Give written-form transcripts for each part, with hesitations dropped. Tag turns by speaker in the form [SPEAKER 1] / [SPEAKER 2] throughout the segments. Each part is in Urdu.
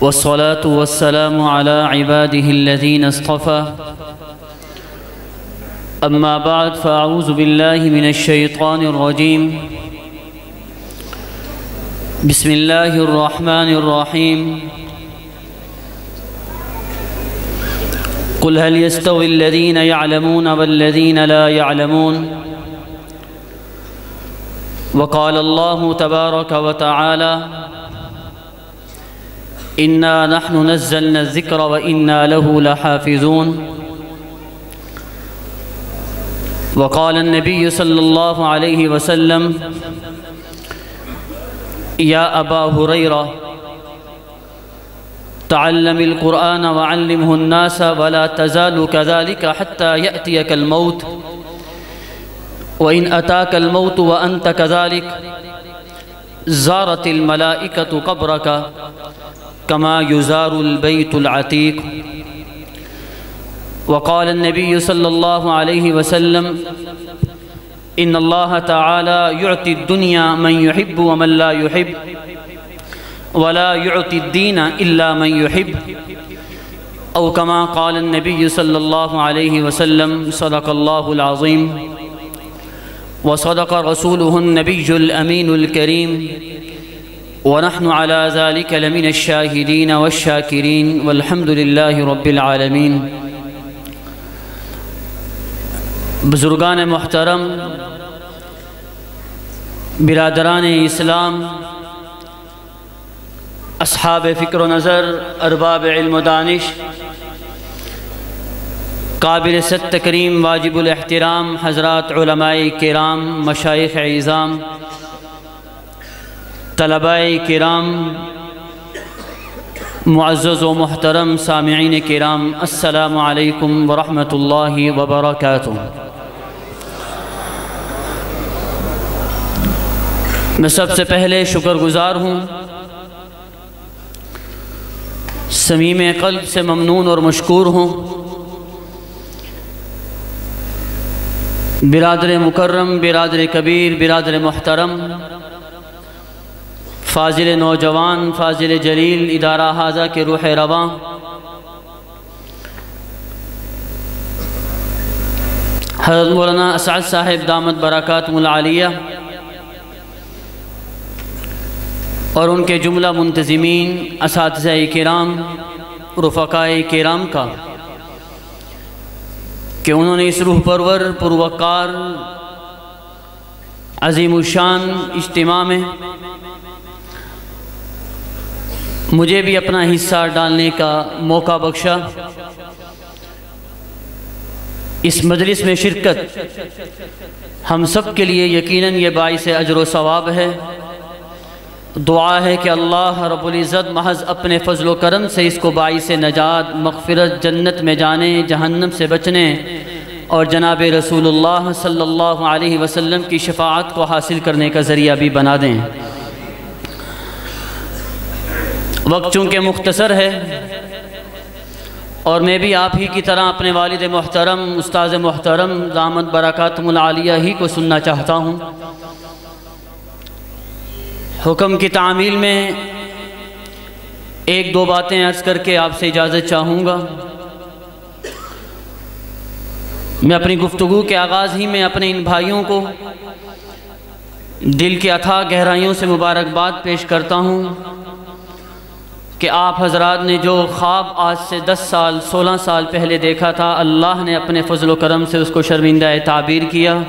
[SPEAKER 1] والصلاة والسلام على عباده الذين اصطفى أما بعد فأعوذ بالله من الشيطان الرجيم بسم الله الرحمن الرحيم قل هل يستوي الذين يعلمون والذين لا يعلمون وقال الله تبارك وتعالى إنا نحن نزلنا الذكر وإنا له لحافظون وقال النبي صلى الله عليه وسلم يا أبا هريرة تعلم القرآن وعلمه الناس ولا تزال كذلك حتى يأتيك الموت وإن أتاك الموت وأنت كذلك زارت الملائكة قبرك كما يزار البيت العتيق وقال النبي صلى الله عليه وسلم إن الله تعالى يعطي الدنيا من يحب ومن لا يحب ولا يعطي الدين إلا من يحب أو كما قال النبي صلى الله عليه وسلم صدق الله العظيم وصدق رسوله النبي الأمين الكريم ونحن على ذلك لمن الشاهدين والشاكرين والحمد لله رب العالمين. بزرگان محترم، برادران اسلام، اصحاب فکر و نظر، ارباب علم و دانش، قابل ست تکریم واجب الاحترام حضرات علماء کرام، مشائخ عظام، طلباء کرام، معزز و محترم سامعین کرام، السلام علیکم ورحمۃ اللہ وبرکاتہ۔ میں سب سے پہلے شکر گزار ہوں، صمیم قلب سے ممنون اور مشکور ہوں برادر مکرم، برادر کبیر، برادر محترم، فاضل نوجوان، فاضل جلیل، ادارہ ہاذا کے روح رواں، حضرت مولانا اسعد صاحب دامت برکاتہم العالیہ اور ان کے جملہ منتظمین، اساتذہ کرام، رفقاء کرام کا کہ انہوں نے اس روح پرور، پروقار، عظیم الشان اجتماع میں مجھے بھی اپنا حصہ ڈالنے کا موقع بخشا۔ اس مجلس میں شرکت ہم سب کے لیے یقیناً یہ باعث اجر و ثواب ہے۔ دعا ہے کہ اللہ رب العزت محض اپنے فضل و کرم سے اس کو باعث نجات، مغفرت، جنت میں جانے، جہنم سے بچنے اور جناب رسول اللہ صلی اللہ علیہ وسلم کی شفاعت کو حاصل کرنے کا ذریعہ بھی بنا دیں۔ وقت چونکہ مختصر ہے اور میں بھی آپ ہی کی طرح اپنے والد محترم، استاذ محترم دامت برکاتہم العالیہ ہی کو سننا چاہتا ہوں۔ حکم کی تعمیل میں ایک دو باتیں عرض کر کے آپ سے اجازت چاہوں گا۔ میں اپنی گفتگو کے آغاز ہی میں اپنے ان بھائیوں کو دل کی اتھاہ گہرائیوں سے مبارکباد پیش کرتا ہوں کہ آپ حضرات نے جو خواب آج سے 10 سال 16 سال پہلے دیکھا تھا، اللہ نے اپنے فضل و کرم سے اس کو شرمندہ تعبیر کیا۔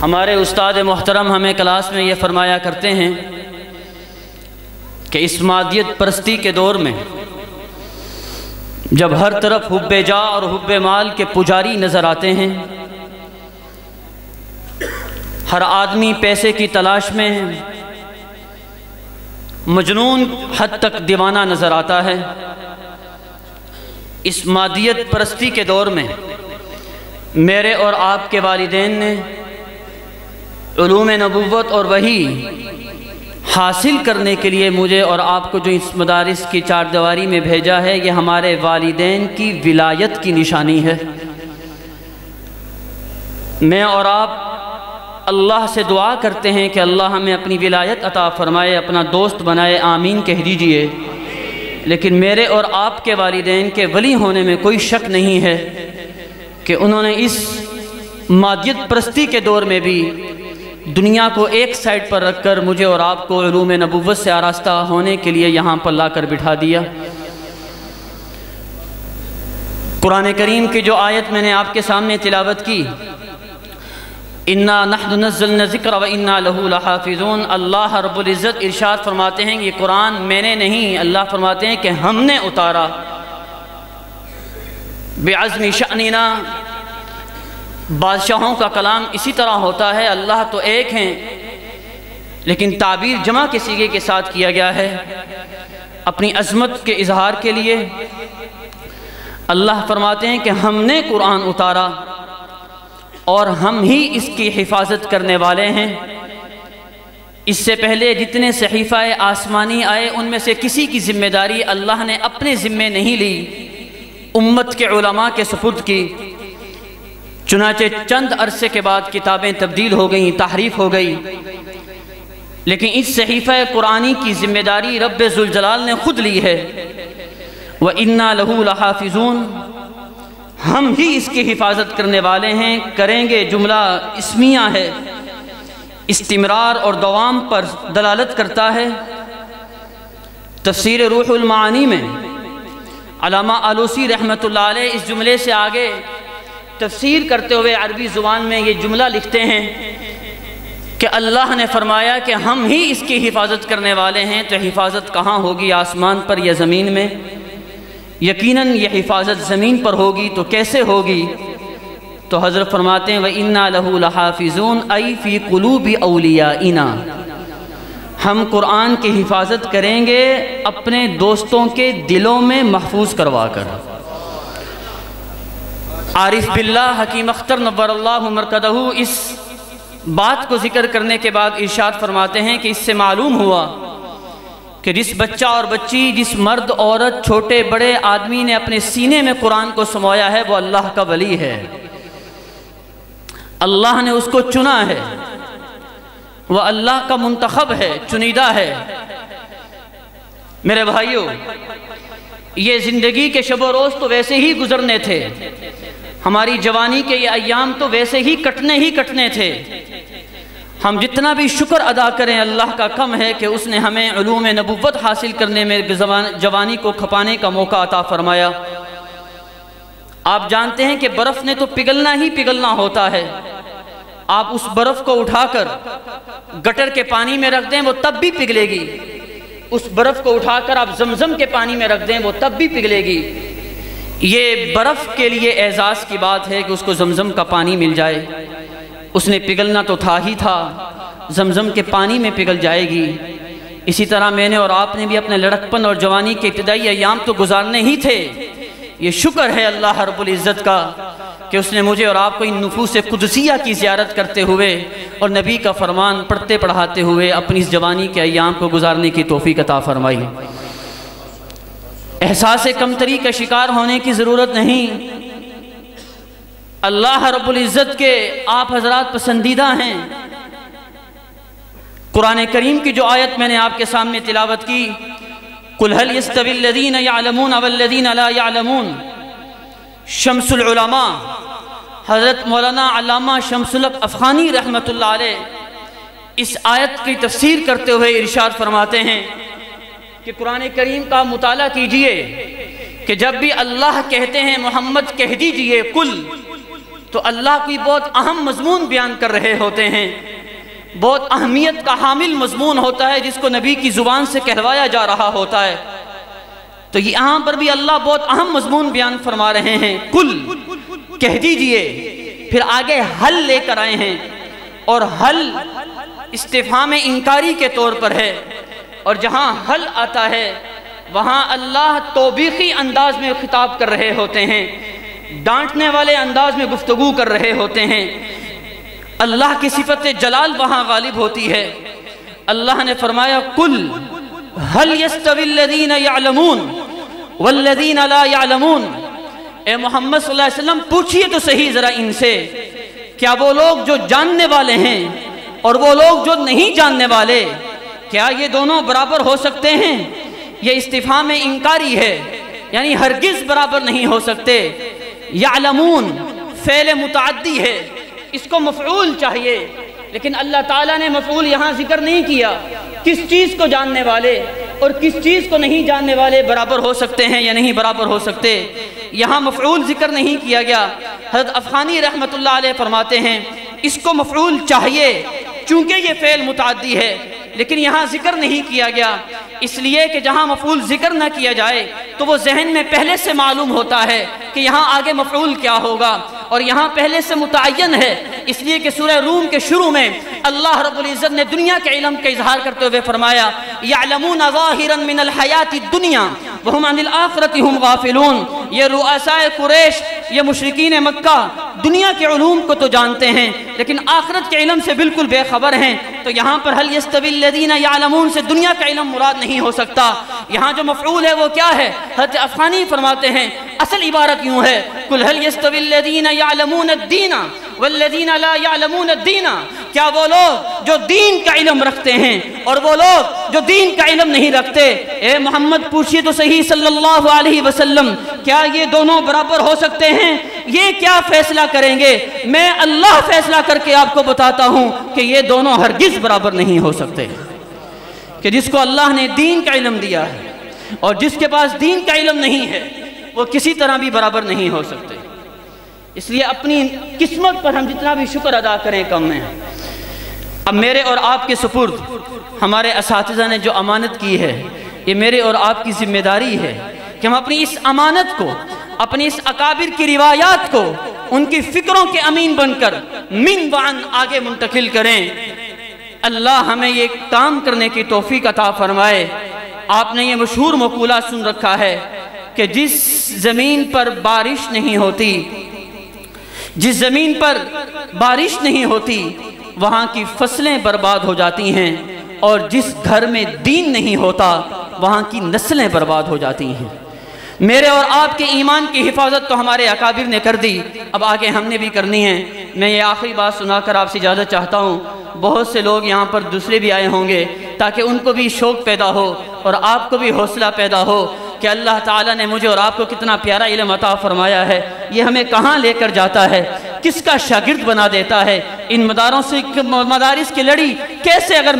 [SPEAKER 1] ہمارے استاد محترم ہمیں کلاس میں یہ فرمایا کرتے ہیں کہ اس مادیت پرستی کے دور میں جب ہر طرف حب جا اور حب مال کے پجاری نظر آتے ہیں، ہر آدمی پیسے کی تلاش میں مجنون حد تک دیوانہ نظر آتا ہے، اس مادیت پرستی کے دور میں میرے اور آپ کے والدین نے علوم نبوت اور وحی حاصل کرنے کے لیے مجھے اور آپ کو جو اس مدارس کی چار دیواری میں بھیجا ہے، یہ ہمارے والدین کی ولایت کی نشانی ہے۔ میں اور آپ اللہ سے دعا کرتے ہیں کہ اللہ ہمیں اپنی ولایت عطا فرمائے، اپنا دوست بنائے، آمین کہہ دیجئے۔ لیکن میرے اور آپ کے والدین کے ولی ہونے میں کوئی شک نہیں ہے کہ انہوں نے اس مادیت پرستی کے دور میں بھی دنیا کو ایک سائڈ پر رکھ کر مجھے اور آپ کو علوم نبوت سے آراستہ ہونے کے لیے یہاں پر لا کر بٹھا دیا۔ قرآن کریم کی جو آیت میں نے آپ کے سامنے تلاوت کی، اِنَّا نَحْنُ نَزَّلْنَا الذِّكْرَ وَإِنَّا لَهُ لَحَافِظُونَ، اللہ رب العزت ارشاد فرماتے ہیں یہ قرآن میں نے نہیں، اللہ فرماتے ہیں کہ ہم نے اتارا۔ بِعَزْمِ شَأْنِنَا، بادشاہوں کا کلام اسی طرح ہوتا ہے، اللہ تو ایک ہیں لیکن تعبیر جمع کے صیغے کے ساتھ کیا گیا ہے اپنی عظمت کے اظہار کے لیے۔ اللہ فرماتے ہیں کہ ہم نے قرآن اتارا اور ہم ہی اس کی حفاظت کرنے والے ہیں۔ اس سے پہلے جتنے صحیفہ آسمانی آئے ان میں سے کسی کی ذمہ داری اللہ نے اپنے ذمے نہیں لی، امت کے علماء کے سپرد کی۔ چنانچہ چند عرصے کے بعد کتابیں تبدیل ہو گئیں، تحریف ہو گئی، لیکن اس صحیفہ قرآنی کی ذمہ داری رب ذوالجلال نے خود لی ہے۔ وَإِنَّا لَهُ لَحَافِظُونَ، ہم ہی اس کی حفاظت کرنے والے ہیں۔ کریں گے جملہ اسمیہ ہے، استمرار اور دوام پر دلالت کرتا ہے۔ تفسیر روح المعانی میں علامہ آلوسی رحمۃ اللہ علیہ اس جملے سے آگے تفسیر کرتے ہوئے عربی زبان میں یہ جملہ لکھتے ہیں کہ اللہ نے فرمایا کہ ہم ہی اس کی حفاظت کرنے والے ہیں، تو حفاظت کہاں ہوگی، آسمان پر یا زمین میں؟ یقیناً یہ حفاظت زمین پر ہوگی، تو کیسے ہوگی؟ تو حضرت فرماتے ہیں وَإِنَّا لَهُ لَحَافِظُونَ أَيْ فِي قُلُوبِ أَوْلِيَائِنَا، ہم قرآن کی حفاظت کریں گے اپنے دوستوں کے دلوں میں محفوظ کروا کر۔ عارف باللہ حکیم اختر نور اللہ مرکزہ اس بات کو ذکر کرنے کے بعد ارشاد فرماتے ہیں کہ اس سے معلوم ہوا کہ جس بچہ اور بچی، جس مرد عورت چھوٹے بڑے آدمی نے اپنے سینے میں قرآن کو سمویا ہے وہ اللہ کا ولی ہے، اللہ نے اس کو چنا ہے، وہ اللہ کا منتخب ہے، چنیدہ ہے۔ میرے بھائیوں، یہ زندگی کے شب و روز تو ویسے ہی گزرنے تھے، ہماری جوانی کے یہ ایام تو ویسے ہی کٹنے تھے۔ ہم جتنا بھی شکر ادا کریں اللہ کا کم ہے کہ اس نے ہمیں علوم نبوت حاصل کرنے میں جوانی کو کھپانے کا موقع عطا فرمایا۔ آپ جانتے ہیں کہ برف نے تو پگھلنا ہی پگھلنا ہوتا ہے، آپ اس برف کو اٹھا کر گٹر کے پانی میں رکھ دیں وہ تب بھی پگھلے گی، اس برف کو اٹھا کر آپ زمزم کے پانی میں رکھ دیں وہ تب بھی پگھلے گی۔ یہ برف کے لیے اعزاز کی بات ہے کہ اس کو زمزم کا پانی مل جائے، اس نے پگھلنا تو تھا ہی تھا، زمزم کے پانی میں پگھل جائے گی۔ اسی طرح میں نے اور آپ نے بھی اپنے لڑکپن اور جوانی کے ابتدائی ایام تو گزارنے ہی تھے۔ یہ شکر ہے اللہ رب العزت کا کہ اس نے مجھے اور آپ کو ان نفوس قدسیہ کی زیارت کرتے ہوئے اور نبی کا فرمان پڑھتے پڑھاتے ہوئے اپنی اس جوانی کے ایام کو گزارنے کی توفیق عطا فرمائی۔ احساس کمتری کا شکار ہونے کی ضرورت نہیں، اللہ رب العزت کے آپ حضرات پسندیدہ ہیں۔ قرآن کریم کی جو آیت میں نے آپ کے سامنے تلاوت کی، قُلْ هَلْ يَسْتَوِي الَّذِينَ يَعْلَمُونَ وَالَّذِينَ لَا يَعْلَمُونَ، شمس العلماء حضرت مولانا علامہ شمس الحق افغانی رحمۃ اللہ علیہ اس آیت کی تفسیر کرتے ہوئے ارشاد فرماتے ہیں کہ قرآن کریم کا مطالعہ کیجئے کہ جب بھی اللہ کہتے ہیں محمد کہہ دیجئے قل، تو اللہ کوئی بہت اہم مضمون بیان کر رہے ہوتے ہیں، بہت اہمیت کا حامل مضمون ہوتا ہے جس کو نبی کی زبان سے کہلوایا جا رہا ہوتا ہے۔ تو یہاں پر بھی اللہ بہت اہم مضمون بیان فرما رہے ہیں، قل کہہ دیجئے، پھر آگے حل لے کر آئے ہیں، اور حل استفہام انکاری کے طور پر ہے، اور جہاں حل آتا ہے وہاں اللہ توبیخی انداز میں خطاب کر رہے ہوتے ہیں، ڈانٹنے والے انداز میں گفتگو کر رہے ہوتے ہیں۔ اللہ کی صفت جلال وہاں غالب ہوتی ہے۔ اللہ نے فرمایا قل هل يستوي الذين يعلمون والذين لا يعلمون، اے محمد صلی اللہ علیہ وسلم پوچھئے تو صحیح ذرا ان سے کیا وہ لوگ جو جاننے والے ہیں اور وہ لوگ جو نہیں جاننے والے، کیا یہ دونوں برابر ہو سکتے ہیں؟ یہ استفہام انکاری ہے، یعنی ہرگز برابر نہیں ہو سکتے۔ یعلمون فعل متعدی ہے، اس کو مفعول چاہیے، لیکن اللہ تعالیٰ نے مفعول یہاں ذکر نہیں کیا۔ کس چیز کو جاننے والے اور کس چیز کو نہیں جاننے والے برابر ہو سکتے ہیں یا نہیں برابر ہو سکتے، یہاں مفعول ذکر نہیں کیا گیا۔ حضرت افغانی رحمۃ اللہ علیہ فرماتے ہیں اس کو مفعول چاہیے چونکہ یہ فعل متعدی ہے، لیکن یہاں ذکر نہیں کیا گیا، اس لیے کہ جہاں مفعول ذکر نہ کیا جائے تو وہ ذہن میں پہلے سے معلوم ہوتا ہے کہ یہاں آگے مفعول کیا ہوگا، اور یہاں پہلے سے متعین ہے، اس لیے کہ سورہ روم کے شروع میں اللہ رب العزت نے دنیا کے علم کا اظہار کرتے ہوئے فرمایا یعلمون ظاہرا من الحیات الدنیا وہم عن الآخرۃ ہم غافلون۔ یہ رؤسائے قریش، یہ مشرکین مکہ دنیا کے علوم کو تو جانتے ہیں لیکن آخرت کے علم سے بالکل بے خبر ہیں، تو یہاں پر هل يستوي الذین یعلمون سے دنیا کا علم مراد نہیں ہو سکتا۔ یہاں جو مفعول ہے وہ کیا ہے؟ حضرت افغانی فرماتے ہیں اصل عبارت یوں ہے قل هل يستوي الذین یعلمون الدین والذین لا یعلمون الدین، کیا وہ لوگ جو دین کا علم رکھتے ہیں اور وہ لوگ جو دین کا علم نہیں رکھتے، اے محمد پوچھئے تو صحیح صلی اللہ علیہ وسلم، کیا یہ دونوں برابر ہو سکتے ہیں؟ یہ کیا فیصلہ کریں گے؟ میں اللہ فیصلہ کر کے آپ کو بتاتا ہوں کہ یہ دونوں ہرگز برابر نہیں ہو سکتے، کہ جس کو اللہ نے دین کا علم دیا ہے اور جس کے پاس دین کا علم نہیں ہے وہ کسی طرح بھی برابر نہیں ہو سکتے۔ اس لیے اپنی قسمت پر ہم جتنا بھی شکر ادا کریں کم ہے۔ اب میرے اور آپ کے سپرد ہمارے اساتذہ نے جو امانت کی ہے، یہ میرے اور آپ کی ذمہ داری ہے کہ ہم اپنی اس امانت کو، اپنی اس اکابر کی روایات کو ان کی فکروں کے امین بن کر من وعن آگے منتقل کریں۔ اللہ ہمیں یہ کام کرنے کی توفیق عطا فرمائے۔ آپ نے یہ مشہور مقولہ سن رکھا ہے کہ جس زمین پر بارش نہیں ہوتی، جس زمین پر بارش نہیں ہوتی وہاں کی فصلیں برباد ہو جاتی ہیں، اور جس گھر میں دین نہیں ہوتا وہاں کی نسلیں برباد ہو جاتی ہیں۔ میرے اور آپ کے ایمان کی حفاظت تو ہمارے اکابر نے کر دی، اب آگے ہم نے بھی کرنی ہے۔ میں یہ آخری بات سنا کر آپ سے اجازت چاہتا ہوں۔ بہت سے لوگ یہاں پر دوسرے بھی آئے ہوں گے تاکہ ان کو بھی شوق پیدا ہو اور آپ کو بھی حوصلہ پیدا ہو کہ اللہ تعالیٰ نے مجھے اور آپ کو کتنا پیارا علم عطا فرمایا ہے، یہ ہمیں کہاں لے کر جاتا ہے، کس کا شاگرد بنا دیتا ہے، ان مدارس کی لڑی کیسے اگر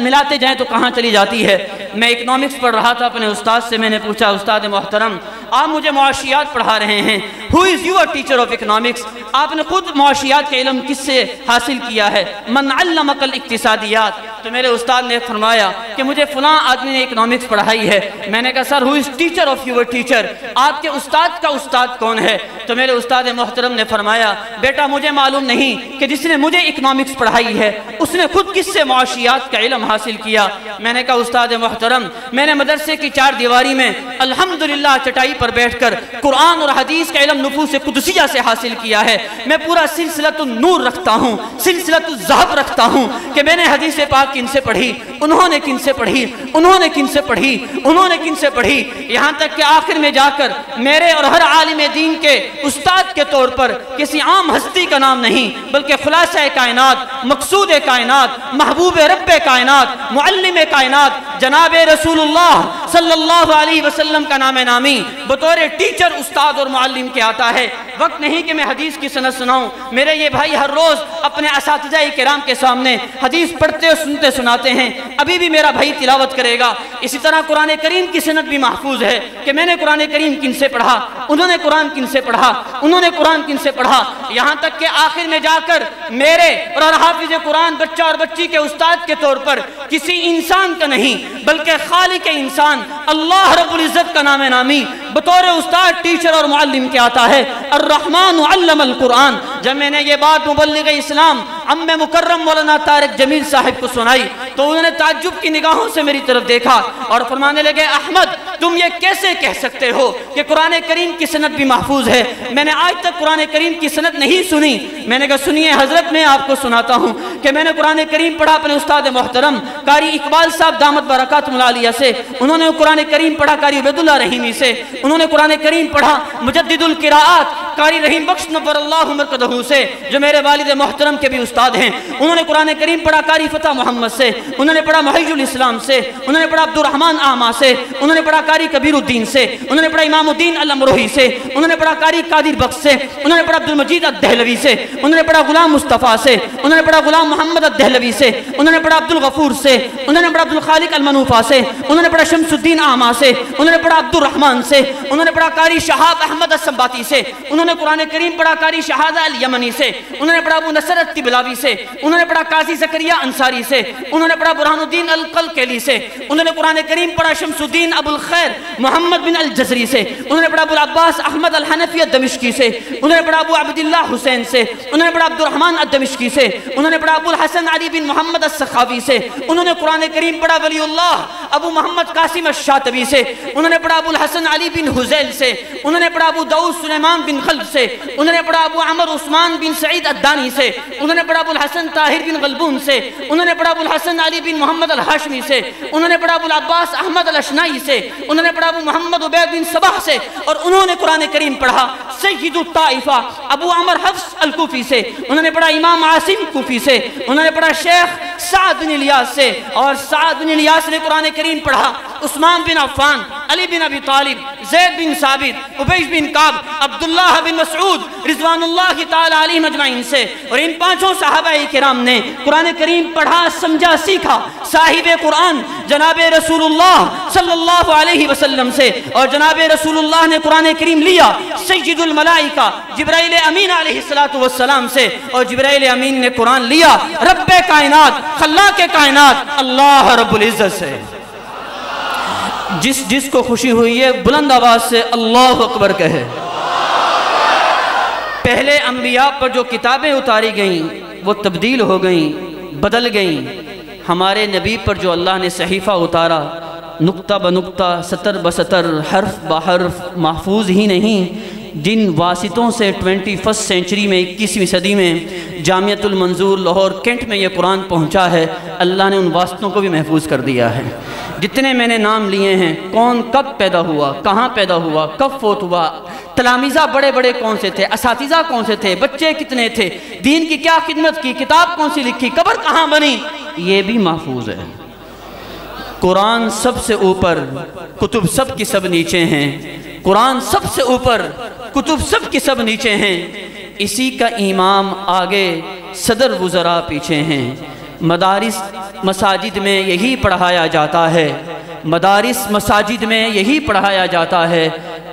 [SPEAKER 1] ملاتے جائیں تو کہاں چلی جاتی ہے۔ میں اکنامکس پڑھ رہا تھا اپنے استاد سے، میں نے پوچھا استاد محترم آپ مجھے معاشیات پڑھا رہے ہیں، who is your teacher of economics؟ آپ نے خود معاشیات کے علم کس سے حاصل کیا ہے؟ من علمک الاقتصادیات۔ تو میرے استاد نے فرمایا کہ مجھے فلاں آدمی نے اکنامکس پڑھائی ہے۔ میں نے کہا سر who is teacher of your teacher؟ آپ کے استاد کا استاد کون ہے؟ تو میرے استاد محترم نے فرمایا بیٹا مجھے معلوم نہیں کہ جس نے مجھے اکنامکس پڑھائی ہے اس نے خود کس سے معاشیات کا علم حاصل کیا۔ میں نے کہا استاد محترم میں نے مدرسے کی چار دیواری میں الحمدللہ چٹائی پر بیٹھ کر قرآن اور حدیث کا علم نفوس قدسیہ سے حاصل کیا ہے۔ میں پورا سلسلۃ النور رکھتا ہوں، سلسلۃ الذہب رکھتا ہوں کہ میں نے حدیث پاک کن سے پڑھی، انہوں نے کن سے پڑھی، انہوں نے کن سے پڑھی، انہوں نے کن سے پڑھی، یہاں تک کہ آخر میں جا کر میرے اور ہر عالم دین کے استاد کے طور پر کسی عام ہستی کا نام نہیں بلکہ خلاصہ کائنات، مقصود کائنات، محبوب رب کائنات، معلم کائنات جناب رسول اللہ صلی اللہ علیہ وسلم کا نام نامی بطور ٹیچر استاد اور معلم کے آتا ہے۔ وقت نہیں کہ میں حدیث کی سند سناؤں، میرے یہ بھائی ہر روز اپنے اساتذہ کرام کے سامنے حدیث پڑھتے اور سنتے سناتے ہیں، ابھی بھی میرا بھائی تلاوت کرے گا۔ اسی طرح قرآن کریم کی سند بھی محفوظ ہے کہ میں نے قرآن کریم کن سے پڑھا، انہوں نے قرآن کن سے پڑھا، انہوں نے قرآن کن سے پڑھا، یہاں تک کہ آخر میں جا کر میرے اور حافظ قرآن بچہ اور بچی کے استاد کے طور پر کسی انسان کا نہیں بلکہ خالق انسان اللہ رب العزت کا نام نامی بطور استاد ٹیچر اور معلم کے آتا ہے۔ الرحمن علم القرآن۔ جب میں نے یہ بات مبلغ اسلام عم مکرم مولانا طارق جمیل صاحب کو سنائی تو انہوں نے تعجب کی نگاہوں سے میری طرف دیکھا اور فرمانے لگے احمد تم یہ کیسے کہہ سکتے ہو کہ قرآن کریم کی سند بھی محفوظ ہے؟ میں نے آج تک قرآن کریم کی سند نہیں سنی۔ میں نے کہا سنیے حضرت میں آپ کو سناتا ہوں کہ میں نے قرآن کریم پڑھا اپنے استاد محترم قاری اقبال صاحب دامت برکات العالیہ سے، انہوں نے قرآن کریم پڑھا قاری عبید اللہ رحیمی سے، انہوں نے قرآن کریم پڑھا مجدد القراءات قاری رحیم بخش نور اللہ مرکزہ سے جو میرے والد محترم کے بھی استاد ہیں، انہوں نے قرآن کریم پڑھا قاری فتح محمد سے، انہوں نے پڑھا محی الاسلام سے، انہوں نے پڑھا عبد الرحمن اعمیٰ سے، انہوں نے پڑھا قاری کبیر الدین سے، انہوں نے پڑھا امام الدین الامروہی سے، انہوں نے پڑھا قاری قادر بخش سے، انہوں نے پڑھا عبد المجید الدہلوی سے، انہوں نے پڑھا غلام مصطفیٰ سے، انہوں نے پڑھا غلام محمد الدہلوی سے، انہوں نے پڑھا عبد الغفور سے، انہوں نے پڑھا عبد الخالق المنوفہ سے، انہوں نے پڑھا شمس الدین اعمیٰ سے، انہوں نے پڑھا عبد الرحمن سے، انہوں نے پڑھا قاری شہاب احمد السنباطی سے، انہوں نے قرآن کریم پڑھا قاری شہادہ الیمنی سے، انہوں نے پڑھا ابو نصر الطبلاوی سے، انہوں نے پڑھا قاضی زکریا انصاری سے، انہوں نے پڑھا برہان الدین القلقیلی سے، انہوں نے قرآن کریم پڑھا شمس الدین ابو الخیر محمد بن الجزری سے، انہوں نے پڑھا ابو العباس احمد الحنفی الدمشقی سے، انہوں نے پڑھا ابو عبداللہ حسین سے، انہوں نے پڑھا عبد الرحمن الدمشقی سے، انہوں نے پڑھا ابو الحسن علی بن محمد السخاوی سے، انہوں نے قرآن کریم پڑھا ولی اللہ ابو محمد قاسم الشاطبی سے، انہوں نے پڑھا ابو الحسن علی بن حزیل سے، انہوں نے پڑھا ابو داؤد سلیمان بن خلد سے، انہوں نے پڑھا ابو عمر عثمان بن سعید الدانی سے، انہوں نے پڑھا ابو الحسن طاہر بن غلبون سے، انہوں نے پڑھا ابو الحسن علی بن محمد الہاشمی سے، انہوں نے پڑھا ابو العباس احمد الاشنائی سے، انہوں نے پڑھا ابو محمد عبید بن صباح سے، اور انہوں نے قرآن کریم پڑھا سید الطائفہ ابو عمر حفص الکوفی سے، انہوں نے پڑھا امام عاصم کوفی سے، انہوں نے پڑھا شیخ سعد بن الیاس سے، اور سعد بن الیاس نے قرآن کریم پڑھا عثمان بن عفان، علی بن ابی طالب، زید بن ثابت، عبیش بن کعب، عبداللہ بن مسعود رضوان اللہ تعالی علیہ مجمعین سے، اور ان پانچوں صحابہ کرام نے قرآن کریم پڑھا، سمجھا، سیکھا صاحب قرآن جناب رسول اللہ صلی اللہ علیہ وسلم سے، اور جناب رسول اللہ نے قرآن کریم لیا سید الملائکہ جبرائیل امین علیہ السلام سے، اور جبرائیل امین نے قرآن لیا رب کائنات خلاق کائنات اللہ رب العزت سے۔ جس کو خوشی ہوئی ہے بلند آواز سے اللہ اکبر کہے۔ پہلے انبیاء پر جو کتابیں اتاری گئیں وہ تبدیل ہو گئیں، بدل گئیں۔ ہمارے نبی پر جو اللہ نے صحیفہ اتارا نقطہ بنقطہ، سطر بسطر، حرف بحرف محفوظ ہی نہیں، جن واسطوں سے 21 سینچری میں 21ویں صدی میں جامعۃ المنظور لاہور کینٹ میں یہ قرآن پہنچا ہے، اللہ نے ان واسطوں کو بھی محفوظ کر دیا ہے۔ جتنے میں نے نام لیے ہیں، کون کب پیدا ہوا، کہاں پیدا ہوا، کب فوت ہوا، تلامذہ بڑے بڑے کون سے تھے، اساتذہ کون سے تھے، بچے کتنے تھے، دین کی کیا خدمت کی، کتاب کون سی لکھی، قبر کہاں بنی، یہ بھی محفوظ ہے۔ قرآن سب سے اوپر، کتب سب کی سب نیچے ہیں۔ قرآن سب سے اوپر، کتب سب کی سب نیچے ہیں۔ اسی کا امام آگے، صدر وزراء پیچھے ہیں۔ مدارس مساجد میں یہی پڑھایا جاتا ہے، مدارس مساجد میں یہی پڑھایا جاتا ہے۔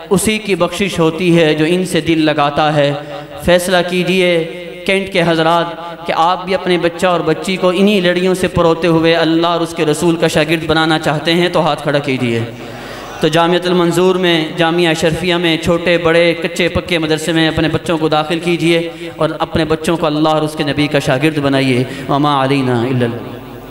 [SPEAKER 1] اسی کی بخشش ہوتی ہے جو ان سے دل لگاتا ہے۔ فیصلہ کیجئے کینٹ کے حضرات کہ آپ بھی اپنے بچہ اور بچی کو انہی لڑیوں سے پروتے ہوئے اللہ اور اس کے رسول کا شاگرد بنانا چاہتے ہیں تو ہاتھ کھڑا کیجئے۔ تو جامعۃ المنظور میں، جامعہ اشرفیہ میں، چھوٹے بڑے کچے پکے مدرسے میں اپنے بچوں کو داخل کیجئے اور اپنے بچوں کو اللہ اور اس کے نبی کا شاگرد بنائیے۔ وما علینا الا